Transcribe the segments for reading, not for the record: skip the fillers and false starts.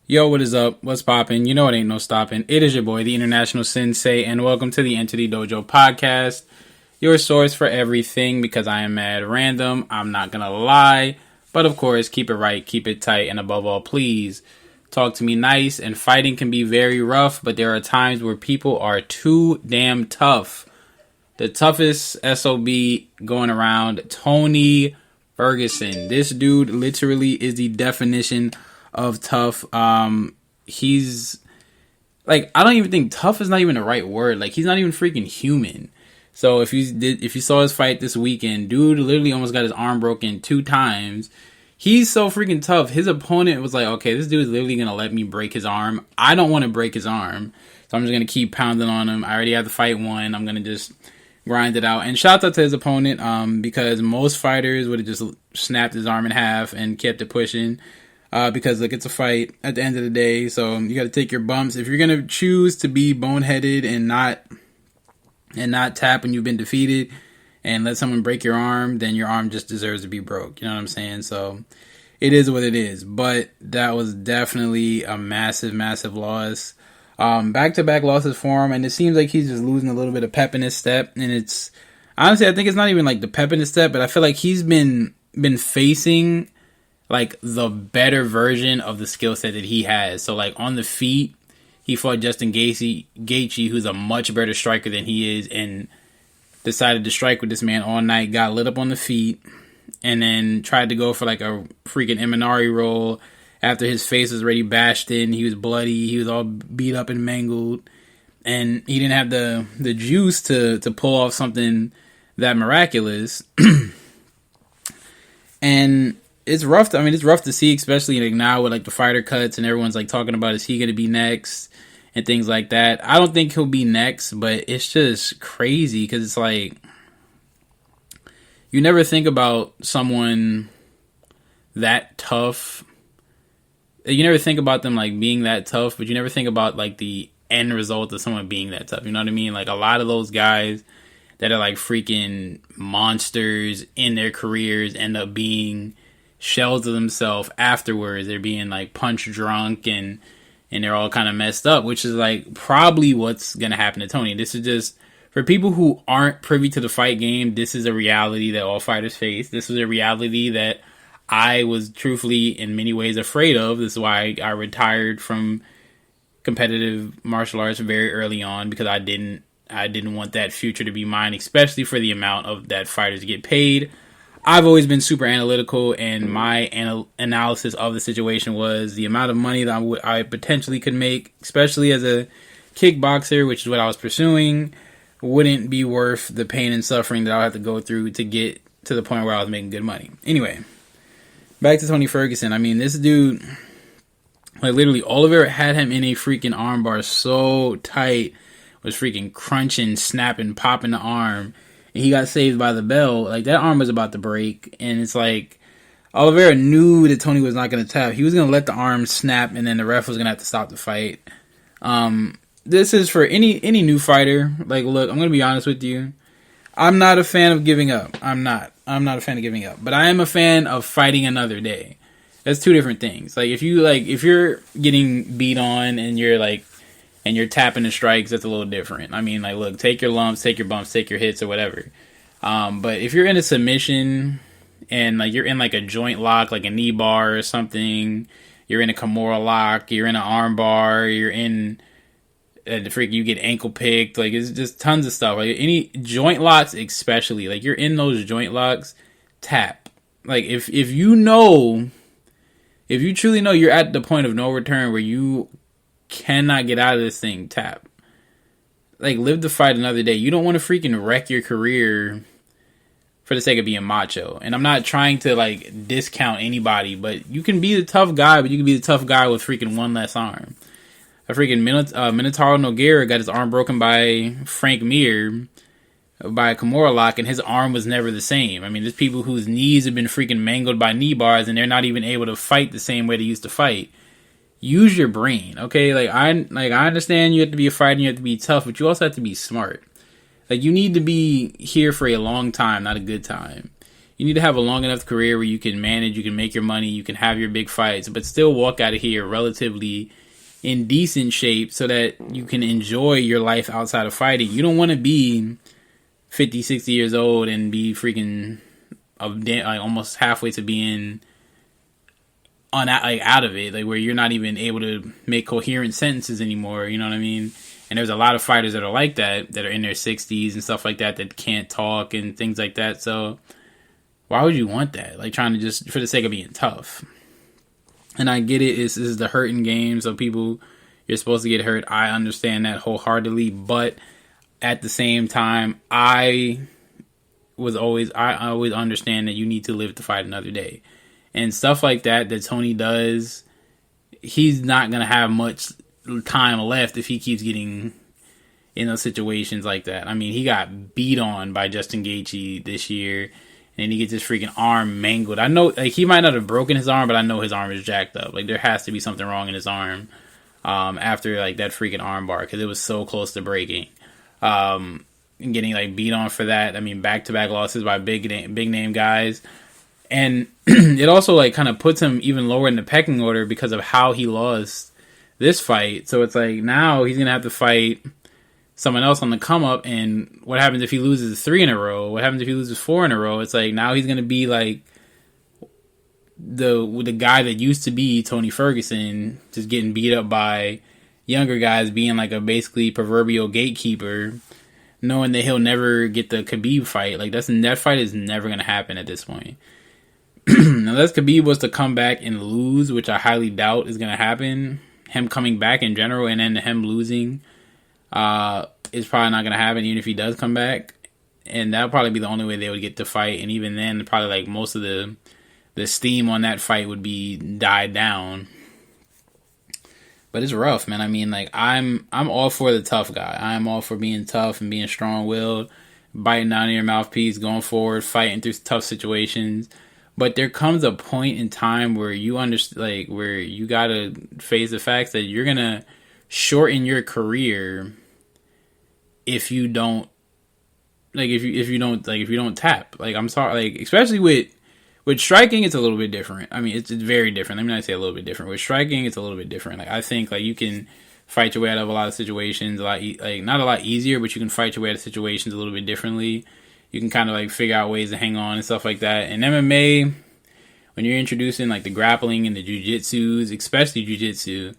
Yo, what is up? What's poppin'? You know it ain't no stopping. It is your boy, the International Sensei, and welcome to the Entity Dojo podcast, your source for everything because I am mad random. I'm not gonna lie, but of course, keep it right, keep it tight, and above all, please talk to me nice. And fighting can be very rough, but there are times where people are too damn tough. The toughest SOB going around, Tony Ferguson. This dude literally is the definition of tough. He's like, I don't even think tough is not even the right word. Like, he's not even freaking human. So if you saw his fight this weekend, dude literally almost got his arm broken 2 times. He's so freaking tough. His opponent was like, okay, this dude is literally gonna let me break his arm. I don't want to break his arm, so I'm just gonna keep pounding on him. I already have the fight won. I'm gonna just grind it out. And shout out to his opponent, because most fighters would have just snapped his arm in half and kept it pushing. Because look, it's a fight at the end of the day, so you got to take your bumps. If you're gonna choose to be boneheaded and not tap when you've been defeated and let someone break your arm, then your arm just deserves to be broke. You know what I'm saying? So it is what it is. But that was definitely a massive, massive loss. Back-to-back losses for him, and it seems like he's just losing a little bit of pep in his step. And it's honestly, I think it's not even like the pep in his step, but I feel like he's been facing like the better version of the skill set that he has. So like on the feet, he fought Justin Gaethje, who's a much better striker than he is, and decided to strike with this man all night. Got lit up on the feet, and then tried to go for like a freaking Imanari roll after his face was already bashed in. He was bloody. He was all beat up and mangled, and he didn't have the juice to pull off something that miraculous. And it's rough. It's rough to see, especially like now with like the fighter cuts and everyone's like talking about, is he going to be next and things like that. I don't think he'll be next, but it's just crazy because it's like you never think about someone that tough. You never think about them like being that tough, but you never think about like the end result of someone being that tough. You know what I mean? Like a lot of those guys that are like freaking monsters in their careers end up being shells of themselves afterwards. They're being like punch drunk and they're all kind of messed up, which is like probably what's gonna happen to Tony. This is just for people who aren't privy to the fight game. This is a reality that all fighters face. This is a reality that I was truthfully in many ways afraid of. This is why I retired from competitive martial arts very early on, because I didn't want that future to be mine, especially for the amount of that fighters get paid. I've always been super analytical, and my analysis of the situation was the amount of money that I potentially could make, especially as a kickboxer, which is what I was pursuing, wouldn't be worth the pain and suffering that I would have to go through to get to the point where I was making good money. Anyway, back to Tony Ferguson. This dude, like literally Oliver had him in a freaking armbar so tight, was freaking crunching, snapping, popping the arm. He got saved by the bell. Like, that arm was about to break. And it's like, Oliveira knew that Tony was not going to tap. He was going to let the arm snap, and then the ref was going to have to stop the fight. This is for any new fighter. Like, look, I'm going to be honest with you. I'm not a fan of giving up. I'm not a fan of giving up. But I am a fan of fighting another day. That's 2 different things. Like, if you're getting beat on and you're tapping the strikes, that's a little different. Look, take your lumps, take your bumps, take your hits or whatever. But if you're in a submission and like you're in like a joint lock, like a knee bar or something, you're in a Kimura lock, you're in an arm bar, you're in you get ankle picked, like it's just tons of stuff. Like any joint locks, especially, like you're in those joint locks, tap. Like if you truly know you're at the point of no return where you cannot get out of this thing, tap. Like, live the fight another day. You don't want to freaking wreck your career for the sake of being macho. And I'm not trying to like discount anybody, but you can be the tough guy, but you can be the tough guy with freaking one less arm. A freaking Minotauro Nogueira got his arm broken by Frank Mir by a Kimura lock, and his arm was never the same. There's people whose knees have been freaking mangled by knee bars, and they're not even able to fight the same way they used to fight. Use your brain, okay? I understand you have to be a fighter and you have to be tough, but you also have to be smart. Like, you need to be here for a long time, not a good time. You need to have a long enough career where you can manage, you can make your money, you can have your big fights, but still walk out of here relatively in decent shape so that you can enjoy your life outside of fighting. You don't want to be 50, 60 years old and be freaking almost halfway to being out of it, like where you're not even able to make coherent sentences anymore. You know what I mean? And there's a lot of fighters that are like that are in their 60s and stuff like that can't talk and things like that. So why would you want that? Like trying to just for the sake of being tough. And I get it. This is the hurting game, so people, you're supposed to get hurt. I understand that wholeheartedly, but at the same time, I always understand that you need to live to fight another day. And stuff like that Tony does, he's not going to have much time left if he keeps getting in those situations like that. I mean, he got beat on by Justin Gaethje this year, and he gets his freaking arm mangled. I know, like, he might not have broken his arm, but I know his arm is jacked up. Like, there has to be something wrong in his arm after, like, that freaking arm bar, because it was so close to breaking. And getting, like, beat on for that. I mean, back-to-back losses by big name guys. And it also, like, kind of puts him even lower in the pecking order because of how he lost this fight. So it's like, now he's going to have to fight someone else on the come up, and what happens if he loses 3 in a row? What happens if he loses 4 in a row? It's like, now he's going to be like the guy that used to be Tony Ferguson, just getting beat up by younger guys, being like a basically proverbial gatekeeper, knowing that he'll never get the Khabib fight. Like, that fight is never going to happen at this point. Unless Khabib was to come back and lose, which I highly doubt is going to happen, him coming back in general and then him losing is probably not going to happen, even if he does come back. And that'll probably be the only way they would get to fight. And even then, probably like most of the steam on that fight would be died down. But it's rough, man. I mean, like, I'm all for the tough guy. I'm all for being tough and being strong-willed, biting down your mouthpiece, going forward, fighting through tough situations. But there comes a point in time where you understand, like, where you gotta face the facts that you're gonna shorten your career if you don't, like, if you don't tap. Like, I'm sorry, like, especially with striking, it's a little bit different. I mean, it's very different. Let me not say a little bit different. With striking, it's a little bit different. Like, I think, like, you can fight your way out of a lot of situations, not a lot easier, but you can fight your way out of situations a little bit differently. You can kind of, like, figure out ways to hang on and stuff like that. In MMA, when you're introducing, like, the grappling and the jiu-jitsus, especially jiu-jitsu,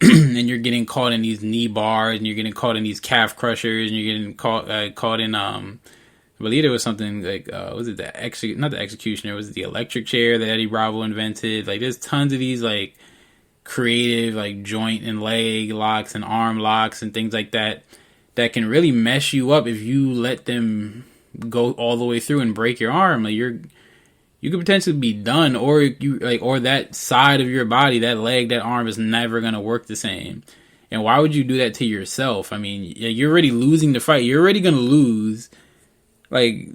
and you're getting caught in these knee bars, and you're getting caught in these calf crushers, and you're getting caught in, I believe there was something like, was it not the executioner, was it the electric chair that Eddie Bravo invented? Like, there's tons of these, like, creative, like, joint and leg locks and arm locks and things like that can really mess you up if you let them go all the way through and break your arm. Like, you could potentially be done, or or that side of your body, that leg, that arm is never gonna work the same. And why would you do that to yourself? I mean, you're already losing the fight. You're already gonna lose. Like,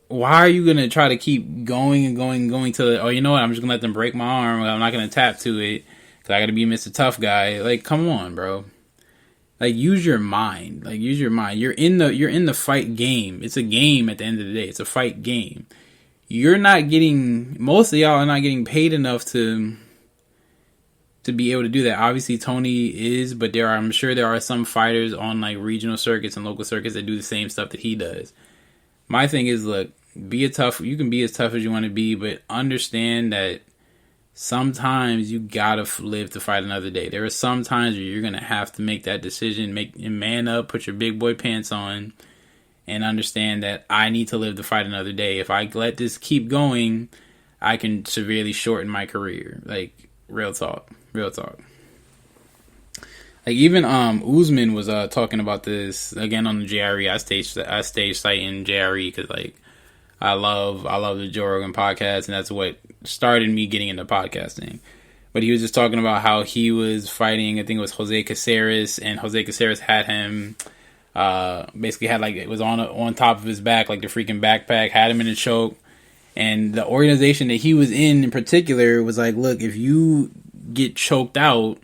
why are you gonna try to keep going and going to? Oh, you know what? I'm just gonna let them break my arm. I'm not gonna tap to it because I gotta be Mr. Tough Guy. Like, come on, bro. Like, use your mind. Like, use your mind. You're in the fight game. It's a game at the end of the day. It's a fight game. Most of y'all are not getting paid enough to be able to do that. Obviously, Tony is, but I'm sure there are some fighters on, like, regional circuits and local circuits that do the same stuff that he does. My thing is, look, you can be as tough as you want to be, but understand that sometimes you gotta live to fight another day. There are some times where you're gonna have to make that decision, man up, put your big boy pants on, and understand that I need to live to fight another day. If I let this keep going, I can severely shorten my career. Like, real talk. Like, even Usman was talking about this again on the JRE. I staged citing JRE because, like, I love the Joe Rogan podcast, and that's what started me getting into podcasting. But he was just talking about how he was fighting, I think it was Jose Caceres, and Jose Caceres had him basically had, like, it was on top of his back, like the freaking backpack, had him in a choke. And the organization that he was in particular was like, look, if you get choked out,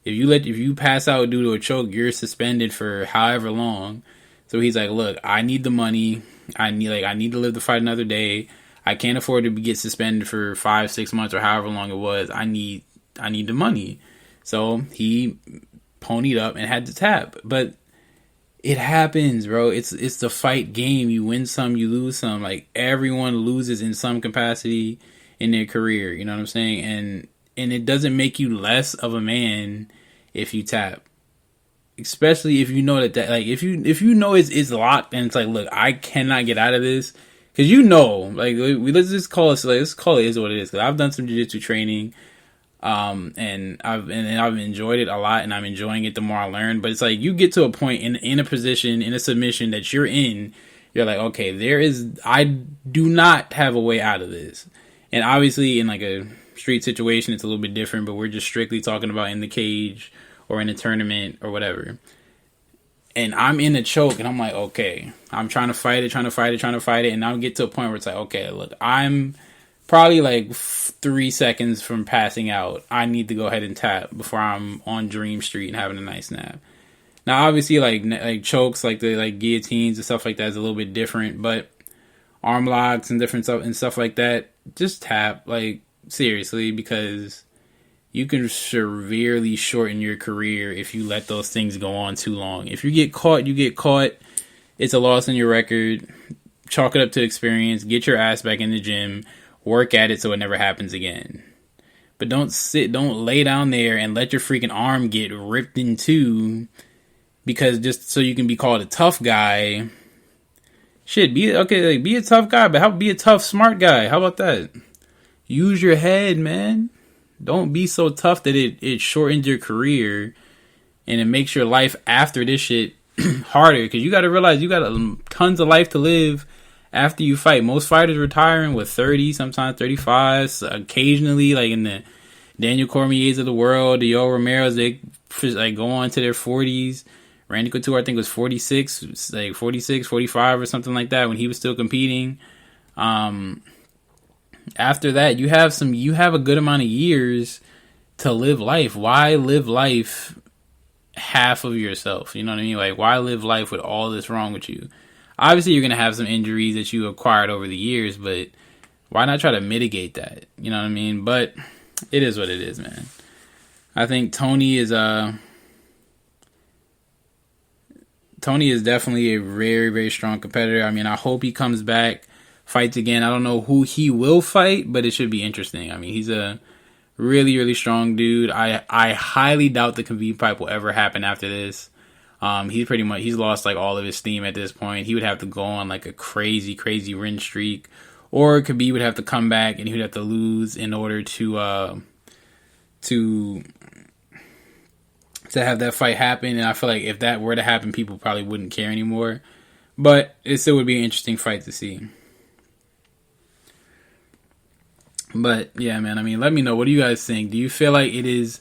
if you pass out due to a choke, you're suspended for however long. So he's like, look, I need the money. I need to live to fight another day. I can't afford to get suspended for 5-6 months or however long it was. I need the money. So he ponied up and had to tap. But it happens, bro. It's the fight game. You win some, you lose some. Like, everyone loses in some capacity in their career. You know what I'm saying? And it doesn't make you less of a man if you tap. Especially if you know that like, if you know it's locked and it's like, look, I cannot get out of this. Because like, let's call it is what it is. Because I've done some jiu-jitsu training, and I've enjoyed it a lot, and I'm enjoying it the more I learn. But it's like, you get to a point in a position, in a submission that you're like, okay, I do not have a way out of this. And obviously, in like a street situation, it's a little bit different, but we're just strictly talking about in the cage or in a tournament or whatever. And I'm in a choke, and I'm like, okay, I'm trying to fight it. And I'll get to a point where it's like, okay, look, I'm probably like 3 seconds from passing out. I need to go ahead and tap before I'm on Dream Street and having a nice nap. Now, obviously, like chokes, like the like guillotines and stuff like that is a little bit different, but arm locks and different stuff like that, just tap, like, seriously, because you can severely shorten your career if you let those things go on too long. If you get caught, you get caught. It's a loss in your record. Chalk it up to experience. Get your ass back in the gym. Work at it so it never happens again. But don't lay down there and let your freaking arm get ripped in two because just so you can be called a tough guy. Shit, be a tough guy, but be a tough, smart guy. How about that? Use your head, man. Don't be so tough that it shortens your career and it makes your life after this shit harder. Because you got to realize you got tons of life to live after you fight. Most fighters retiring with 30, sometimes 35. So occasionally, like in the Daniel Cormiers of the world, the Yoel Romero's, they like go on to their 40s. Randy Couture, I think, was 46, like 46, 45 or something like that when he was still competing. After that, you have a good amount of years to live life. Why live life half of yourself? You know what I mean? Like, why live life with all this wrong with you? Obviously, you're going to have some injuries that you acquired over the years, but why not try to mitigate that? You know what I mean? But it is what it is, man. I think Tony is definitely a very, very strong competitor. I mean, I hope he comes back, fights again. I don't know who he will fight, but it should be interesting. I mean, he's a really, really strong dude. I highly doubt the Khabib fight will ever happen after this. He's lost like all of his steam at this point. He would have to go on like a crazy, crazy win streak, or Khabib would have to come back and he would have to lose in order to have that fight happen. And I feel like if that were to happen, people probably wouldn't care anymore. But it still would be an interesting fight to see. But yeah, man, I mean, let me know. What do you guys think? Do you feel like it is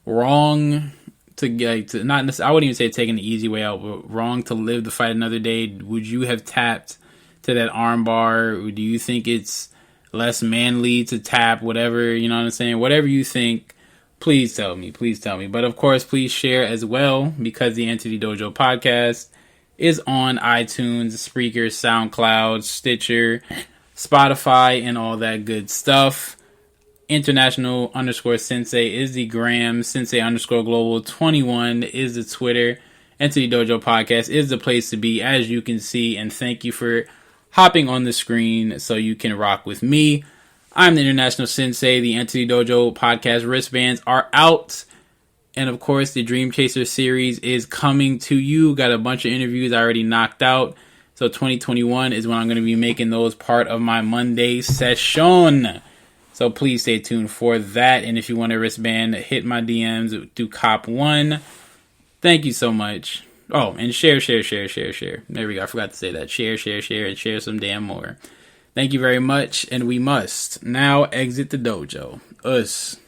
wrong to not necessarily, I wouldn't even say taking the easy way out, but wrong to live the fight another day? Would you have tapped to that arm bar? Or do you think it's less manly to tap? Whatever, you know what I'm saying? Whatever you think, please tell me. Please tell me. But of course, please share as well, because the Entity Dojo podcast is on iTunes, Spreaker, SoundCloud, Stitcher, Spotify, and all that good stuff. International_Sensei is the gram. Sensei_Global21 is the Twitter. Entity Dojo podcast is the place to be, as you can see. And thank you for hopping on the screen so you can rock with me. I'm the International Sensei. The Entity Dojo podcast wristbands are out. And of course, the Dream Chaser series is coming to you. Got a bunch of interviews I already knocked out. So 2021 is when I'm going to be making those part of my Monday session. So please stay tuned for that. And if you want a wristband, hit my DMs through Cop1. Thank you so much. Oh, and share. There we go. I forgot to say that. Share, and share some damn more. Thank you very much. And we must now exit the dojo. Us.